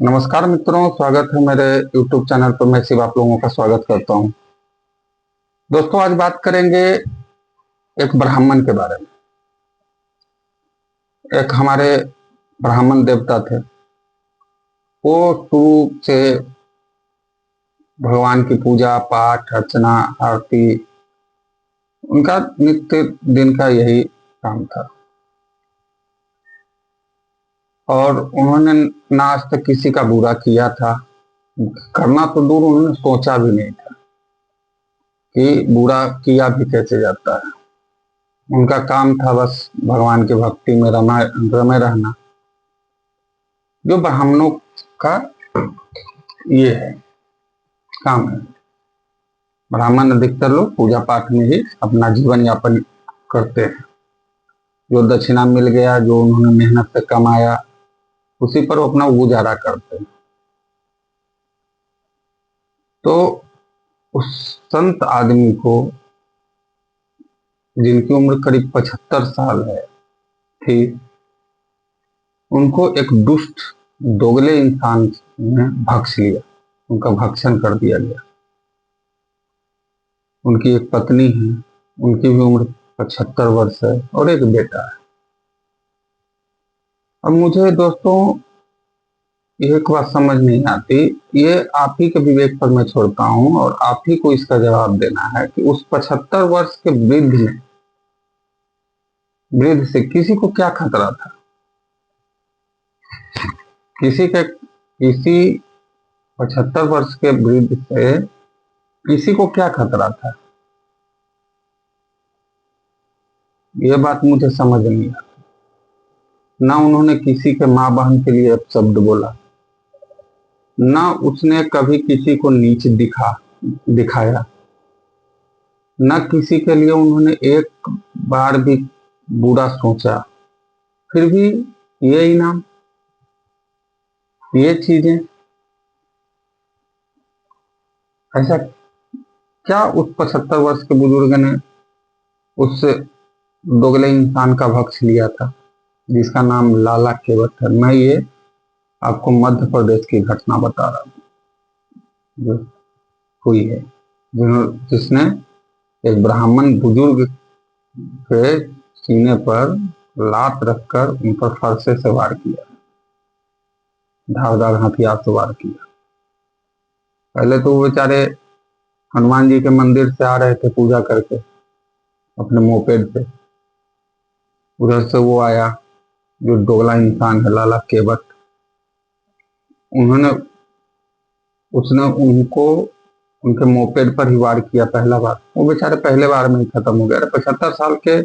नमस्कार मित्रों, स्वागत है मेरे YouTube चैनल पर। मैं शिव आप लोगों का स्वागत करता हूं। दोस्तों, आज बात करेंगे एक ब्राह्मण के बारे में। एक हमारे ब्राह्मण देवता थे। वो शुरू से भगवान की पूजा पाठ अर्चना आरती, उनका नित्य दिन का यही काम था। और उन्होंने ना आज तक किसी का बुरा किया था, करना तो दूर, उन्होंने सोचा भी नहीं था कि बुरा किया भी कैसे जाता है। उनका काम था बस भगवान की भक्ति में रमे रहना, जो ब्राह्मणों का ये है, काम है। ब्राह्मण अधिकतर लोग पूजा पाठ में ही अपना जीवन यापन करते हैं। जो दक्षिणा मिल गया, जो उन्होंने मेहनत से कमाया, उसी पर वो अपना गुजारा करते हैं। तो उस संत आदमी को, जिनकी उम्र करीब 75 साल है थी, उनको एक दुष्ट दोगले इंसान ने भक्ष लिया, उनका भक्षण कर दिया गया। उनकी एक पत्नी है, उनकी भी उम्र 75 वर्ष है, और एक बेटा है। अब मुझे दोस्तों एक बात समझ नहीं आती, ये आप ही के विवेक पर मैं छोड़ता हूं और आप ही को इसका जवाब देना है कि उस 75 वर्ष के वृद्ध से किसी को क्या खतरा था? किसी 75 वर्ष के वृद्ध से किसी को क्या खतरा था? ये बात मुझे समझ नहीं आती। ना उन्होंने किसी के माँ बहन के लिए शब्द बोला, ना उसने कभी किसी को नीच दिखाया, न किसी के लिए उन्होंने एक बार भी बुरा सोचा। फिर भी ये इनाम, ये चीजें, ऐसा क्या उस 75 वर्ष के बुजुर्ग ने उस दोगले इंसान का भक्ष लिया था, जिसका नाम लाला केवट है? मैं ये आपको मध्य प्रदेश की घटना बता रहा हूँ जो हुई है, जिसने एक ब्राह्मण बुजुर्ग के सीने पर लात रखकर उन पर फरसे से वार किया, धारदार हथियार से वार किया। पहले तो वो बेचारे हनुमान जी के मंदिर से आ रहे थे पूजा करके अपने मोपेड पे। उधर से वो आया जो दोगला इंसान है लाला केवट, उसने उनको उनके मोपेड पर ही वार किया पहला बार। वो बेचारे पहले बार में ही खत्म हो गया। 75 साल के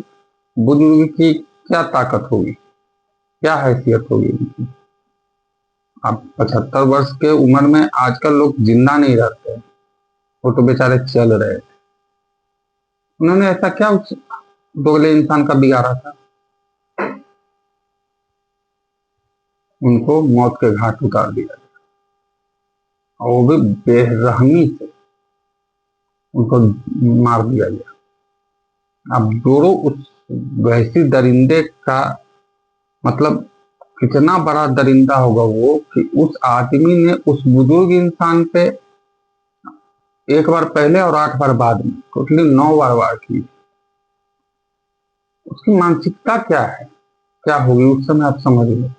बुजुर्ग की क्या ताकत होगी, क्या हैसियत होगी उनकी? अब 75 वर्ष के उम्र में आजकल लोग जिंदा नहीं रहते, वो तो बेचारे चल रहे थे। उन्होंने ऐसा क्या उस दोगले इंसान का बिगाड़ा था? उनको मौत के घाट उतार दिया, और वो भी बेरहमी से उनको मार दिया गया। अब जोड़ो उस वैसी दरिंदे का मतलब कितना बड़ा दरिंदा होगा वो, कि उस आदमी ने उस बुजुर्ग इंसान पे एक बार पहले और 8 बार बाद में, टोटली 9 बार वार की। उसकी मानसिकता क्या है, क्या होगी उस समय, आप समझ लो।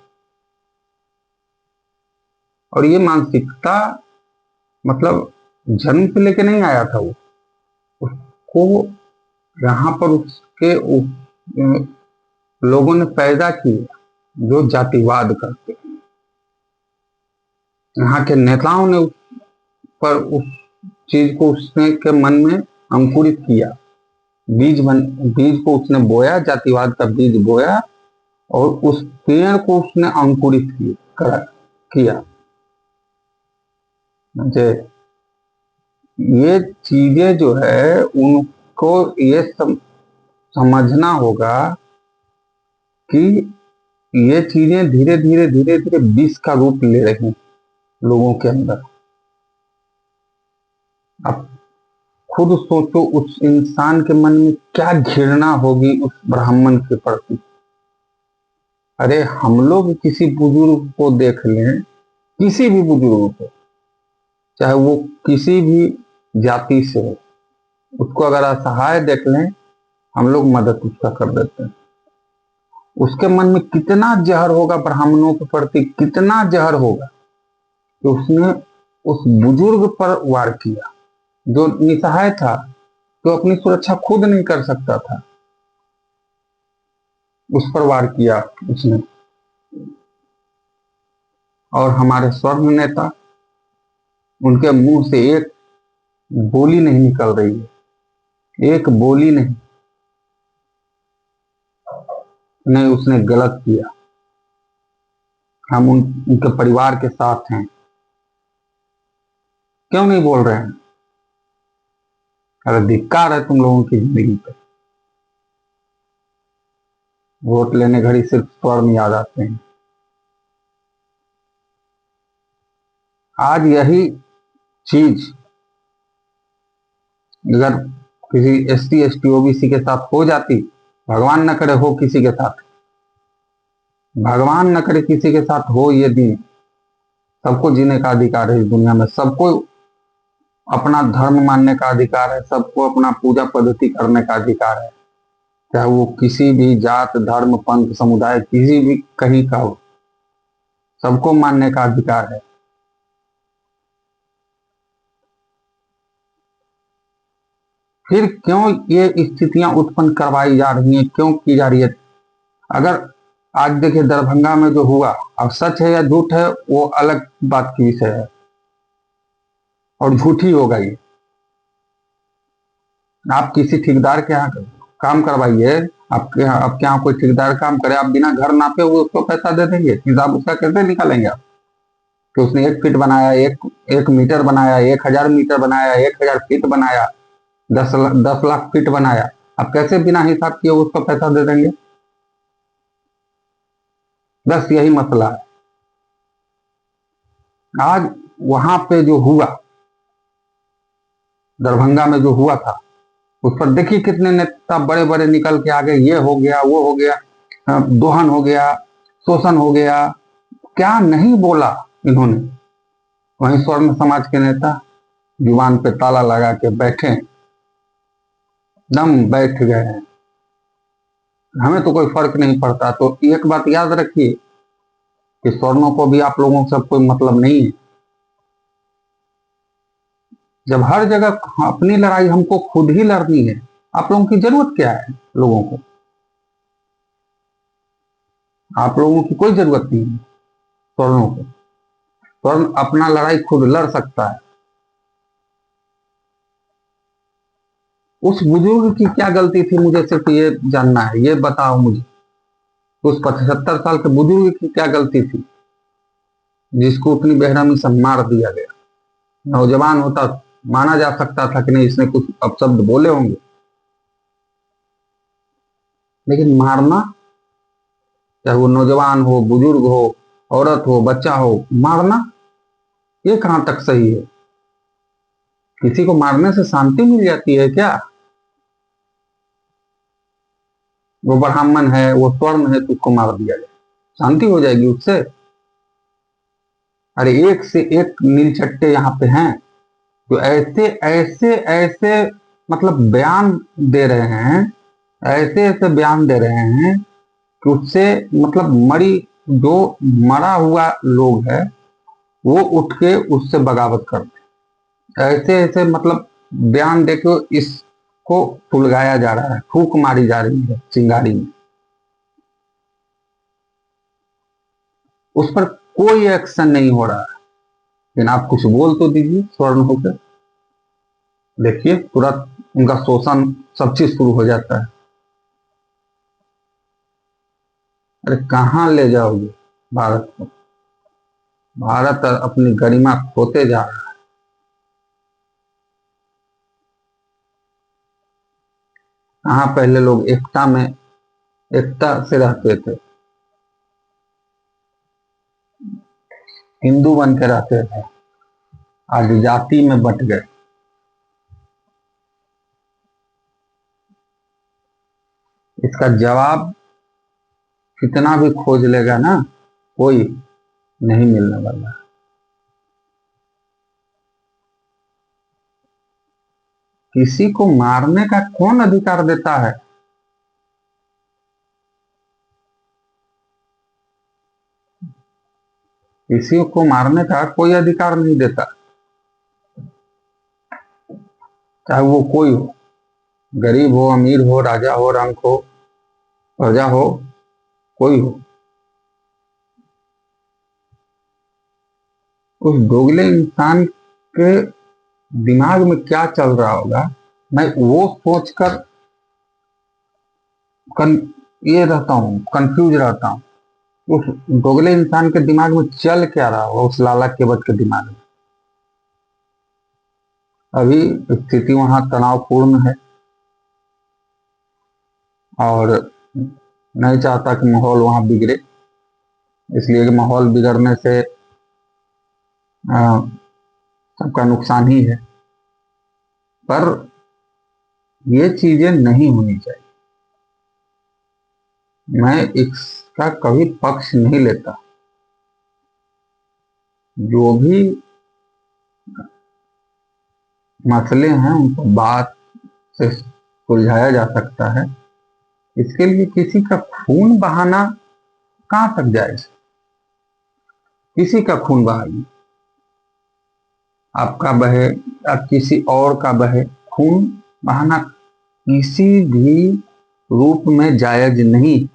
और ये मानसिकता मतलब जन्म से लेके नहीं आया था वो, उसको यहाँ पर उसके लोगों ने पैदा किया जो जातिवाद करते हैं। यहाँ के नेताओं ने पर उस चीज को उसने के मन में अंकुरित किया, बीज को उसने बोया, जातिवाद का बीज बोया, और उस पेड़ को उसने अंकुरित किया। ये चीजें जो है उनको ये समझना होगा कि ये चीजें धीरे धीरे विष का रूप ले रही हैं लोगों के अंदर। अब खुद सोचो उस इंसान के मन में क्या घृणा होगी उस ब्राह्मण के प्रति। अरे हम लोग किसी बुजुर्ग को देख लें किसी भी बुजुर्ग को, चाहे वो किसी भी जाति से हो, उसको अगर असहाय देख लें, हम लोग मदद उसका कर देते हैं। उसके मन में कितना जहर होगा ब्राह्मणों के प्रति, कितना जहर होगा कि उसने उस बुजुर्ग पर वार किया जो निसहाय था, जो अपनी सुरक्षा खुद नहीं कर सकता था, उस पर वार किया उसने। और हमारे स्वर्ण नेता, उनके मुंह से एक बोली नहीं निकल रही है, एक बोली नहीं, नहीं उसने गलत किया। हम उनके परिवार के साथ हैं, क्यों नहीं बोल रहे हैं? अरे धिक्कार है तुम लोगों की जिंदगी पे। वोट लेने घड़ी सिर्फ स्वर्ण याद आते हैं। आज यही चीज अगर किसी SC ST OBC के साथ हो जाती, भगवान न करे हो किसी के साथ, भगवान न करे किसी के साथ हो ये दिन, सबको जीने का अधिकार है इस दुनिया में, सबको अपना धर्म मानने का अधिकार है, सबको अपना पूजा पद्धति करने का अधिकार है, चाहे वो किसी भी जात धर्म पंथ समुदाय किसी भी कहीं का हो, सबको मानने का अधिकार है। फिर क्यों ये स्थितियां उत्पन्न करवाई जा रही हैं, क्यों की जा रही है? अगर आज देखिए दरभंगा में जो हुआ, अब सच है या झूठ है वो अलग बात की विषय है, और झूठी होगा ये। आप किसी ठेकेदार के यहाँ काम करवाइए, आपके यहाँ कोई ठेकेदार काम करे, आप बिना घर नापे हुए उसको पैसा दे देंगे? हिसाब उसका कैसे निकालेंगे आप कि उसने 1 फीट बनाया, एक मीटर बनाया, 1000 मीटर बनाया, 1000 फीट बनाया, 10 लाख फीट बनाया? आप कैसे बिना हिसाब किए उसको पैसा दे देंगे? बस यही मसला है। आज वहां पे जो हुआ, दरभंगा में जो हुआ था, उस पर देखिए कितने नेता बड़े बड़े निकल के आ गए, ये हो गया वो हो गया, दोहन हो गया, शोषण हो गया, क्या नहीं बोला इन्होंने। वहीं स्वर्ण समाज के नेता जुबान पे ताला लगा के बैठे, दम बैठ गए हैं, हमें तो कोई फर्क नहीं पड़ता। तो एक बात याद रखिए कि स्वर्णों को भी आप लोगों से कोई मतलब नहीं है। जब हर जगह अपनी लड़ाई हमको खुद ही लड़नी है, आप लोगों की जरूरत क्या है? लोगों को, आप लोगों की कोई जरूरत नहीं है स्वर्णों को। स्वर्ण अपना लड़ाई खुद लड़ सकता है। उस बुजुर्ग की क्या गलती थी, मुझे सिर्फ ये जानना है, ये बताओ मुझे। उस 75 साल के बुजुर्ग की क्या गलती थी जिसको उतनी बेरहमी से मार दिया गया? नौजवान होता माना जा सकता था कि नहीं इसने कुछ अपशब्द बोले होंगे, लेकिन मारना, चाहे वो नौजवान हो, बुजुर्ग हो, औरत हो, बच्चा हो, मारना ये कहां तक सही है? किसी को मारने से शांति मिल जाती है क्या? वो ब्राह्मण है, वो स्वर्ण है, तो उसको मार दिया जाए, शांति हो जाएगी उससे? अरे एक से एक नीलचट्टे यहाँ पे हैं तो ऐसे ऐसे ऐसे मतलब बयान दे रहे हैं, ऐसे ऐसे बयान दे रहे हैं कि उससे मतलब जो मरा हुआ लोग है वो उठ के उससे बगावत करते, ऐसे ऐसे मतलब बयान देके इसको सुलगाया जा रहा है, फूक मारी जा रही है चिंगारी में। उस पर कोई एक्शन नहीं हो रहा है, लेकिन आप कुछ बोल तो दीजिए स्वर्ण होकर, देखिए तुरंत उनका शोषण सब चीज शुरू हो जाता है। अरे कहाँ ले जाओगे भारत को? भारत अपनी गरिमा खोते जा रहा है। कहाँ पहले लोग एकता से रहते थे, हिंदू बन के रहते थे, आज जाति में बंट गए। इसका जवाब कितना भी खोज लेगा ना, कोई नहीं मिलने वाला। किसी को मारने का कौन अधिकार देता है? किसी को मारने का कोई अधिकार नहीं देता, चाहे वो कोई हो, गरीब हो, अमीर हो, राजा हो, रंक हो, प्रजा हो, कोई हो। उस दोगले इंसान के दिमाग में क्या चल रहा होगा, मैं वो सोचकर ये रहता हूँ, कंफ्यूज रहता हूँ। उस दोगले इंसान के दिमाग में चल क्या रहा होगा, उस लाला केवट के दिमाग में। अभी स्थिति वहां तनावपूर्ण है और नहीं चाहता कि माहौल वहां बिगड़े, इसलिए कि माहौल बिगड़ने से सबका नुकसान ही है। पर ये चीजें नहीं होनी चाहिए। मैं इसका कभी पक्ष नहीं लेता। जो भी मसले हैं उनको बात से सुलझाया जा सकता है। इसके लिए किसी का खून बहाना कहां तक जाएगा? किसी का खून बहाइए, आपका बहे या किसी और का बहे, खून बहाना किसी भी रूप में जायज नहीं।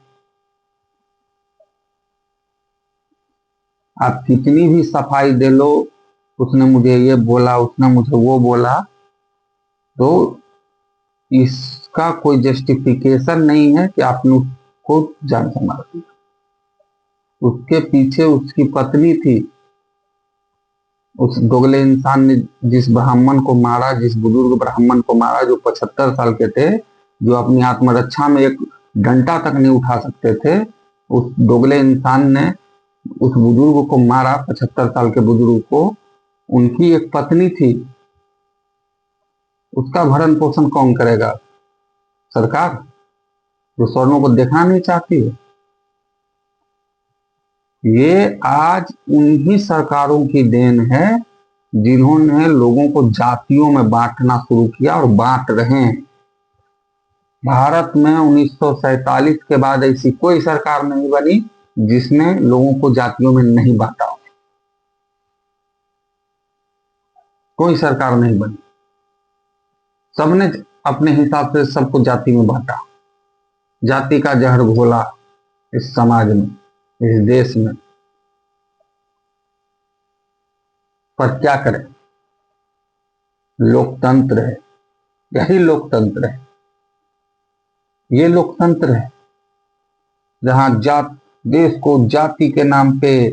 आप कितनी भी सफाई दे लो, उसने मुझे ये बोला, उसने मुझे वो बोला, तो इसका कोई जस्टिफिकेशन नहीं है कि आपने उसको जान से मार दिया। उसके पीछे उसकी पत्नी थी। उस दोगले इंसान ने जिस ब्राह्मण को मारा, जिस बुजुर्ग ब्राह्मण को मारा जो 75 साल के थे, जो अपनी आत्मरक्षा में एक डंडा तक नहीं उठा सकते थे, उस दोगले इंसान ने उस बुजुर्ग को मारा, 75 साल के बुजुर्ग को। उनकी एक पत्नी थी, उसका भरण पोषण कौन करेगा? सरकार, जो स्वर्णों को देखना नहीं चाहती है। ये आज उन्हीं सरकारों की देन है जिन्होंने लोगों को जातियों में बांटना शुरू किया और बांट रहे हैं। भारत में 1947 के बाद ऐसी कोई सरकार नहीं बनी जिसने लोगों को जातियों में नहीं बांटा। कोई सरकार नहीं बनी। सबने अपने हिसाब से सबको जाति में बांटा, जाति का जहर घोला इस समाज में, इस देश में। पर क्या करें? लोकतंत्र है, यही लोकतंत्र है। ये लोकतंत्र है जहां देश को जाति के नाम पे,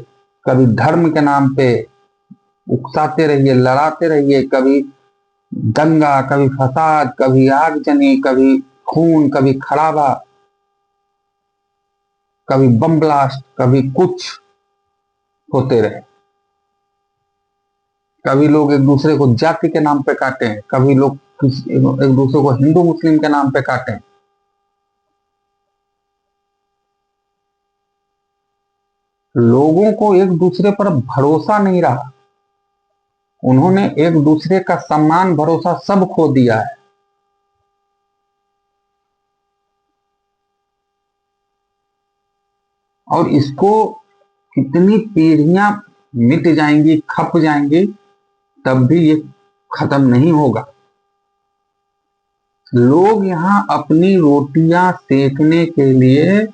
कभी धर्म के नाम पे उकसाते रहिए, लड़ाते रहिए। कभी दंगा, कभी फसाद, कभी आगजनी, कभी खून, कभी खराबा, कभी बम ब्लास्ट, कभी कुछ होते रहे। कभी लोग एक दूसरे को जाति के नाम पे काटे हैं, कभी लोग एक दूसरे को हिंदू मुस्लिम के नाम पे काटे हैं। लोगों को एक दूसरे पर भरोसा नहीं रहा। उन्होंने एक दूसरे का सम्मान, भरोसा सब खो दिया है। और इसको कितनी पीढ़ियां मिट जाएंगी, खप जाएंगी, तब भी ये खत्म नहीं होगा। लोग यहाँ अपनी रोटियां सेकने के लिए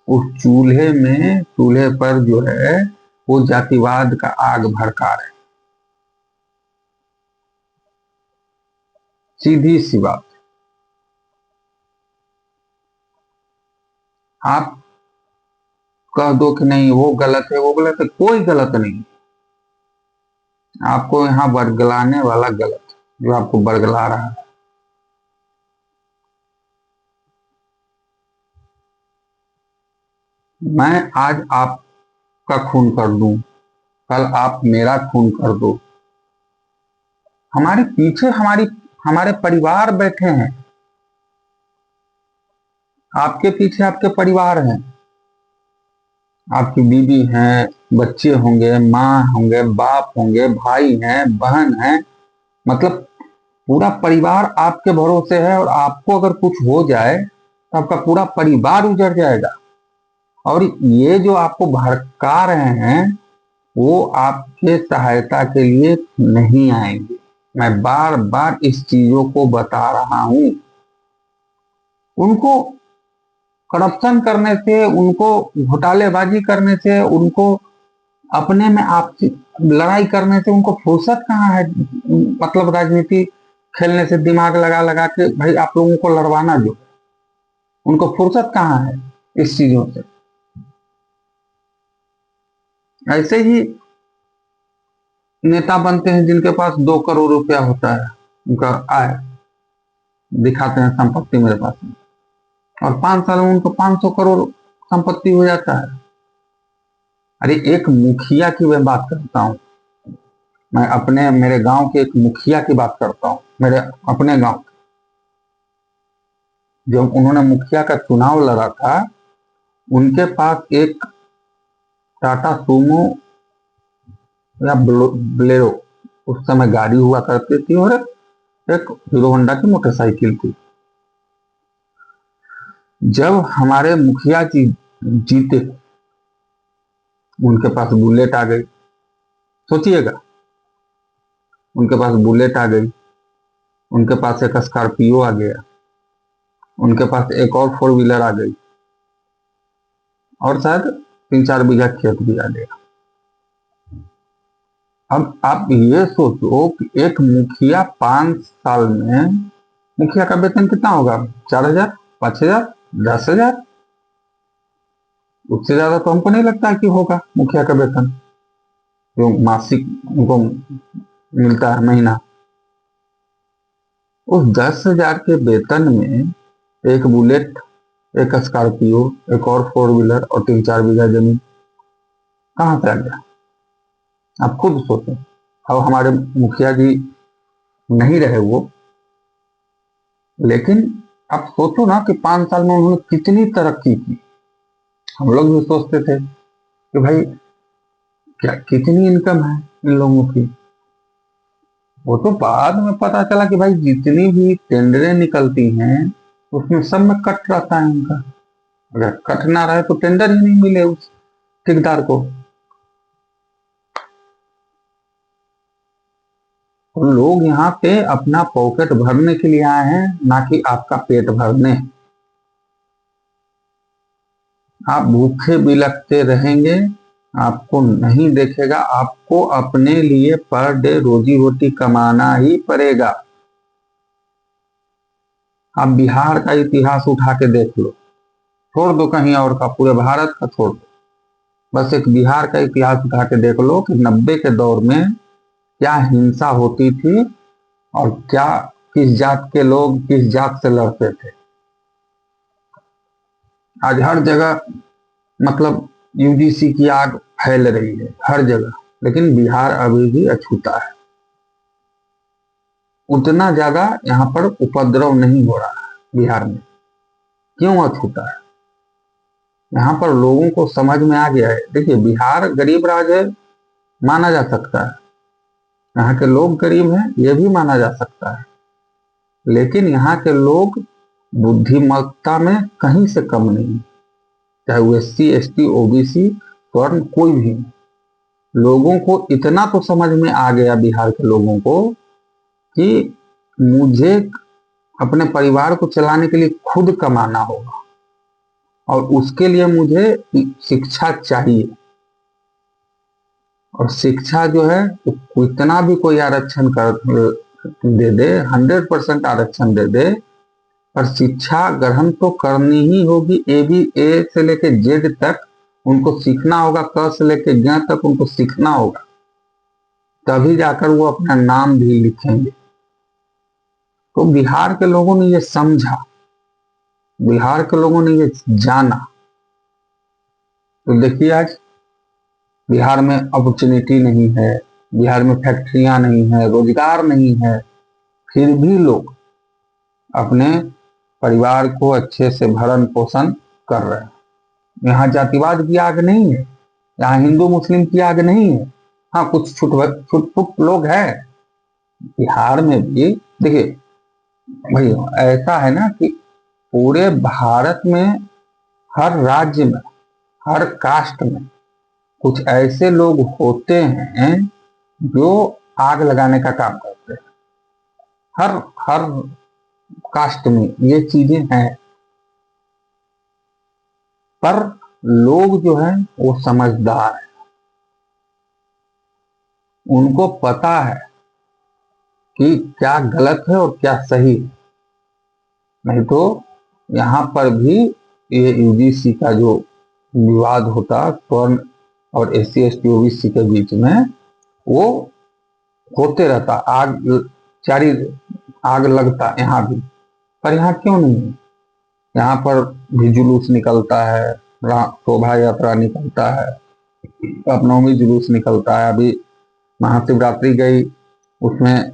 उस चूल्हे पर जो है वो जातिवाद का आग भड़का रहे। सीधी सी बात। आप कह दो कि नहीं वो गलत है, वो गलत है, कोई गलत नहीं। आपको यहाँ बरगलाने वाला गलत है, जो आपको बरगला रहा है। मैं आज आपका खून कर दूं, कल आप मेरा खून कर दो। हमारे पीछे हमारे परिवार बैठे हैं। आपके पीछे आपके परिवार हैं, आपकी बीवी हैं, बच्चे होंगे, माँ होंगे, बाप होंगे, भाई हैं, बहन हैं। मतलब पूरा परिवार आपके भरोसे है, और आपको अगर कुछ हो जाए तो आपका पूरा परिवार उजड़ जाएगा। और ये जो आपको भड़का रहे हैं वो आपके सहायता के लिए नहीं आएंगे। मैं बार बार इस चीजों को बता रहा हूं। उनको करप्शन करने से, उनको घोटालेबाजी करने से, उनको अपने में आपसी लड़ाई करने से उनको फुर्सत कहाँ है। मतलब राजनीति खेलने से, दिमाग लगा लगा के भाई आप लोगों को लड़वाना, जो उनको फुर्सत कहाँ है इस चीजों से। ऐसे ही नेता बनते हैं जिनके पास 2 करोड़ रुपया होता है, उनका आय दिखाते हैं संपत्ति मेरे पास है, और 5 साल में उनको 500 करोड़ संपत्ति हो जाता है। अरे एक मुखिया की मैं बात करता हूँ, मैं अपने मेरे गांव के एक मुखिया की बात करता हूँ। मेरे अपने गांव, जब उन्होंने मुखिया का चुनाव लड़ा था, उनके पास एक टाटा सूमो या ब्लेरो उस समय गाड़ी हुआ करती थी, और एक हीरो होंडा की मोटरसाइकिल थी। जब हमारे मुखिया जी जीते, उनके पास बुलेट आ गई। सोचिएगा, उनके पास बुलेट आ गई, उनके पास एक स्कॉर्पियो आ गया, उनके पास एक और 4 व्हीलर आ गई, और शायद 3-4 बीघा खेत भी आ गया। अब आप ये सोचो कि एक मुखिया 5 साल में, मुखिया का वेतन कितना होगा? 4,000, 5,000, 10,000। उससे ज्यादा तो हमको नहीं लगता कि होगा मुखिया का वेतन जो मासिक उनको मिलता है महीना। उस 10,000 के वेतन में एक बुलेट, एक स्कॉर्पियो, एक और 4 व्हीलर और 3-4 बीघा जमीन कहाँ से आ गया? आप खुद सोचो। अब हमारे मुखिया जी नहीं रहे वो, लेकिन आप सोचो ना कि 5 साल में उन्होंने कितनी तरक्की की। हम लोग भी सोचते थे कि भाई क्या कितनी इनकम है इन लोगों की। वो तो बाद में पता चला कि भाई जितनी भी टेंडरें निकलती हैं उसमें सब में कट रहता है उनका। अगर कट ना रहे तो टेंडर ही नहीं मिले उस ठेकेदार को। और लोग यहाँ पे अपना पॉकेट भरने के लिए आए हैं, ना कि आपका पेट भरने। आप भूखे बिलखते रहेंगे, आपको नहीं देखेगा। आपको अपने लिए पर डे रोजी रोटी कमाना ही पड़ेगा। आप बिहार का इतिहास उठा के देख लो, छोड़ दो कहीं और का, पूरे भारत का छोड़ दो, बस एक बिहार का इतिहास उठा के देख लो कि 90 के दौर में क्या हिंसा होती थी, और क्या किस जात के लोग किस जात से लड़ते थे। आज हर जगह मतलब यूजीसी की आग फैल रही है हर जगह, लेकिन बिहार अभी भी अछूता है। उतना ज्यादा यहाँ पर उपद्रव नहीं हो रहा है बिहार में। क्यों अछूता है? यहाँ पर लोगों को समझ में आ गया है। देखिए, बिहार गरीब राज्य है, माना जा सकता है, यहाँ के लोग गरीब हैं, यह भी माना जा सकता है, लेकिन यहाँ के लोग बुद्धिमत्ता में कहीं से कम नहीं, चाहे वो SC ST OBC स्वर्ण कोई भी। लोगों को इतना तो समझ में आ गया बिहार के लोगों को कि मुझे अपने परिवार को चलाने के लिए खुद कमाना होगा, और उसके लिए मुझे शिक्षा चाहिए। और शिक्षा जो है, तो इतना भी कोई आरक्षण कर दे दे, 100% आरक्षण दे दे, पर शिक्षा ग्रहण तो करनी ही होगी। A से लेके Z तक उनको सीखना होगा, क से लेके ग तक उनको सीखना होगा, तभी जाकर वो अपना नाम भी लिखेंगे। तो बिहार के लोगों ने ये समझा, बिहार के लोगों ने ये जाना। तो देखिए, आज बिहार में अपॉर्चुनिटी नहीं है, बिहार में फैक्ट्रियां नहीं है, रोजगार नहीं है, फिर भी लोग अपने परिवार को अच्छे से भरण पोषण कर रहे हैं। यहाँ जातिवाद की आग नहीं है, यहाँ हिंदू मुस्लिम की आग नहीं है। हाँ, कुछ छुट फुट लोग हैं बिहार में भी, देखिए भाई, ऐसा है ना कि पूरे भारत में हर राज्य में, हर कास्ट में कुछ ऐसे लोग होते हैं जो आग लगाने का काम करते हैं। हर हर कास्ट में ये चीजें हैं, पर लोग जो है वो समझदार है, उनको पता है कि क्या गलत है और क्या सही है। नहीं तो यहाँ पर भी ये यूजीसी का जो विवाद होता स्वर्ण और एससी एसटी ओबीसी के बीच में, वो होते रहता, चारी आग लगता यहाँ भी। पर यहाँ क्यों नहीं है? यहाँ पर भी जुलूस निकलता है, शोभा यात्रा निकलता है, रामनवमी जुलूस निकलता है। अभी महाशिवरात्रि गई, उसमें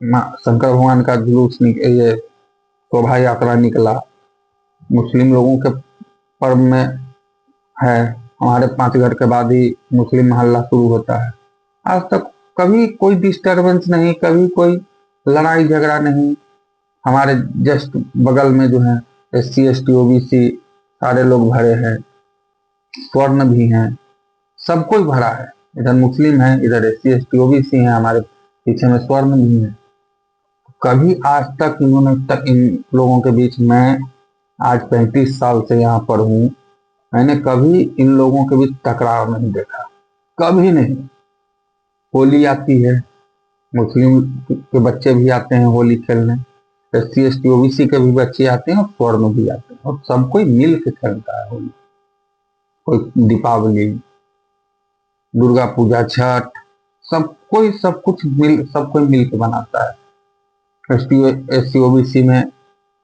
शंकर भगवान का जुलूस ये शोभा यात्रा निकला। मुस्लिम लोगों के पर्व में है, हमारे 5 घर के बाद ही मुस्लिम मोहल्ला शुरू होता है। आज तक कभी कोई डिस्टरबेंस नहीं, कभी कोई लड़ाई झगड़ा नहीं। हमारे जस्ट बगल में जो है एससी एसटी ओबीसी सारे लोग भरे हैं, स्वर्ण भी हैं, सब कोई भरा है। इधर मुस्लिम है, इधर एससी एसटी ओबीसी है, हमारे पीछे में स्वर्ण भी है। कभी आज तक इन लोगों के बीच, मैं आज 35 साल से यहाँ पर हूँ, मैंने कभी इन लोगों के बीच टकराव नहीं देखा, कभी नहीं। होली आती है, मुस्लिम के बच्चे भी आते हैं होली खेलने, एससी एसटी ओबीसी के भी बच्चे आते हैं और स्वर्ण भी आते हैं, और सब कोई मिल के खेलता है होली। कोई दीपावली, दुर्गा पूजा, छठ, सब कोई मिल के बनाता है। एससी ओबीसी में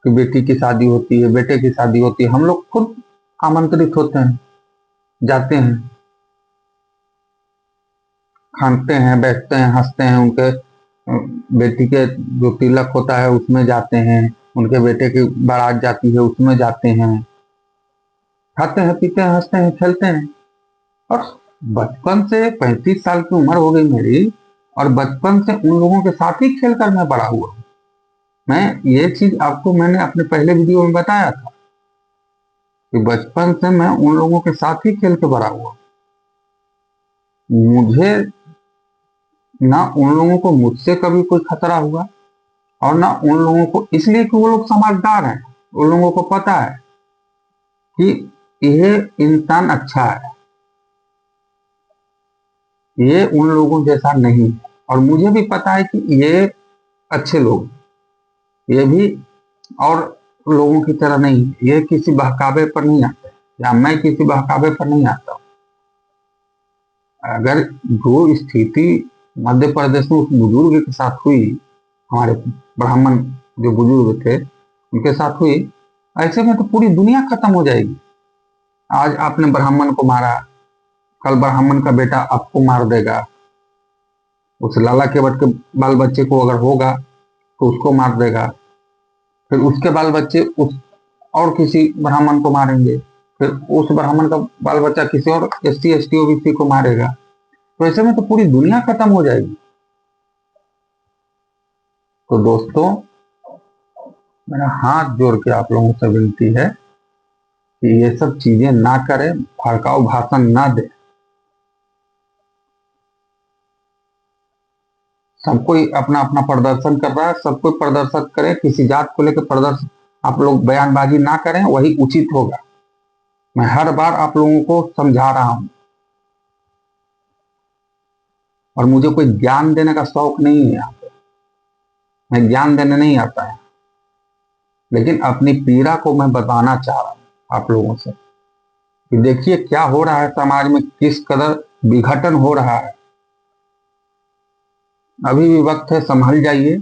कि बेटी की शादी होती है, बेटे की शादी होती है, हम लोग खुद आमंत्रित होते हैं, जाते हैं, खाते हैं, बैठते हैं, हंसते हैं। उनके बेटी के जो तिलक होता है उसमें जाते हैं, उनके बेटे की बारात जाती है उसमें जाते हैं, खाते हैं, पीते हैं, हंसते हैं, खेलते हैं। और बचपन से 35 साल की उम्र हो गई मेरी, और बचपन से उन लोगों के साथ ही खेलकर मैं बड़ा हुआ। मैं ये चीज आपको मैंने अपने पहले वीडियो में बताया था कि बचपन से मैं उन लोगों के साथ ही खेल के बड़ा हुआ। मुझे ना उन लोगों को मुझसे कभी कोई खतरा हुआ, और ना उन लोगों को, इसलिए कि वो लोग समझदार हैं। उन लोगों को पता है कि यह इंसान अच्छा है, ये उन लोगों जैसा नहीं है। और मुझे भी पता है कि ये अच्छे लोग, ये भी और लोगों की तरह नहीं, ये किसी बहकावे पर नहीं आते, या मैं किसी बहकावे पर नहीं आता। अगर जो स्थिति मध्य प्रदेश में उस बुजुर्ग के साथ हुई, हमारे ब्राह्मण जो बुजुर्ग थे उनके साथ हुई, ऐसे में तो पूरी दुनिया खत्म हो जाएगी। आज आपने ब्राह्मण को मारा, कल ब्राह्मण का बेटा आपको मार देगा, उस लाला केवट के बाल बच्चे को अगर होगा तो उसको मार देगा, फिर उसके बाल बच्चे उस और किसी ब्राह्मण को मारेंगे, फिर उस ब्राह्मण का बाल बच्चा किसी और एससी एसटी ओबीसी को मारेगा। तो ऐसे में तो पूरी दुनिया खत्म हो जाएगी। तो दोस्तों, मेरा हाथ जोड़ के आप लोगों से विनती है कि ये सब चीजें ना करें, भड़काऊ भाषण ना दे। सब कोई अपना अपना प्रदर्शन कर रहा है, सब कोई प्रदर्शन करे, किसी जात को लेकर प्रदर्शन आप लोग बयानबाजी ना करें, वही उचित होगा। मैं हर बार आप लोगों को समझा रहा हूं, और मुझे कोई ज्ञान देने का शौक नहीं है यहाँ पे, मैं ज्ञान देने नहीं आता है, लेकिन अपनी पीड़ा को मैं बताना चाह रहा हूं आप लोगों से कि देखिए क्या हो रहा है समाज में, किस कदर विघटन हो रहा है। अभी भी वक्त है, संभल जाइए।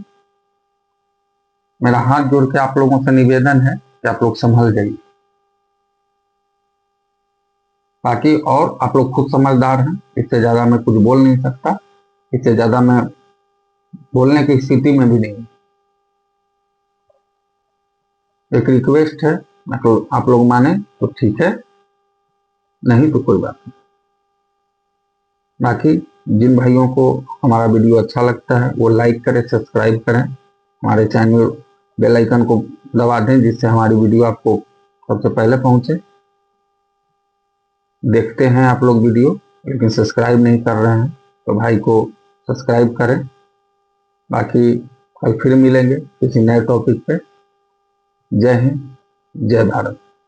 मेरा हाथ जोड़ के आप लोगों से निवेदन है कि आप लोग संभल जाइए। बाकी और आप लोग खुद समझदार हैं, इससे ज्यादा मैं कुछ बोल नहीं सकता, इससे ज्यादा मैं बोलने की स्थिति में भी नहीं। एक रिक्वेस्ट है, मतलब आप लोग माने तो ठीक है, नहीं तो कोई बात नहीं। बाकी जिन भाइयों को हमारा वीडियो अच्छा लगता है वो लाइक करें, सब्सक्राइब करें, हमारे चैनल बेल आइकन को दबा दें, जिससे हमारी वीडियो आपको सबसे पहले पहुंचे। देखते हैं आप लोग वीडियो, लेकिन सब्सक्राइब नहीं कर रहे हैं, तो भाई को सब्सक्राइब करें। बाकी कल फिर मिलेंगे किसी नए टॉपिक पे। जय हिंद, जय भारत।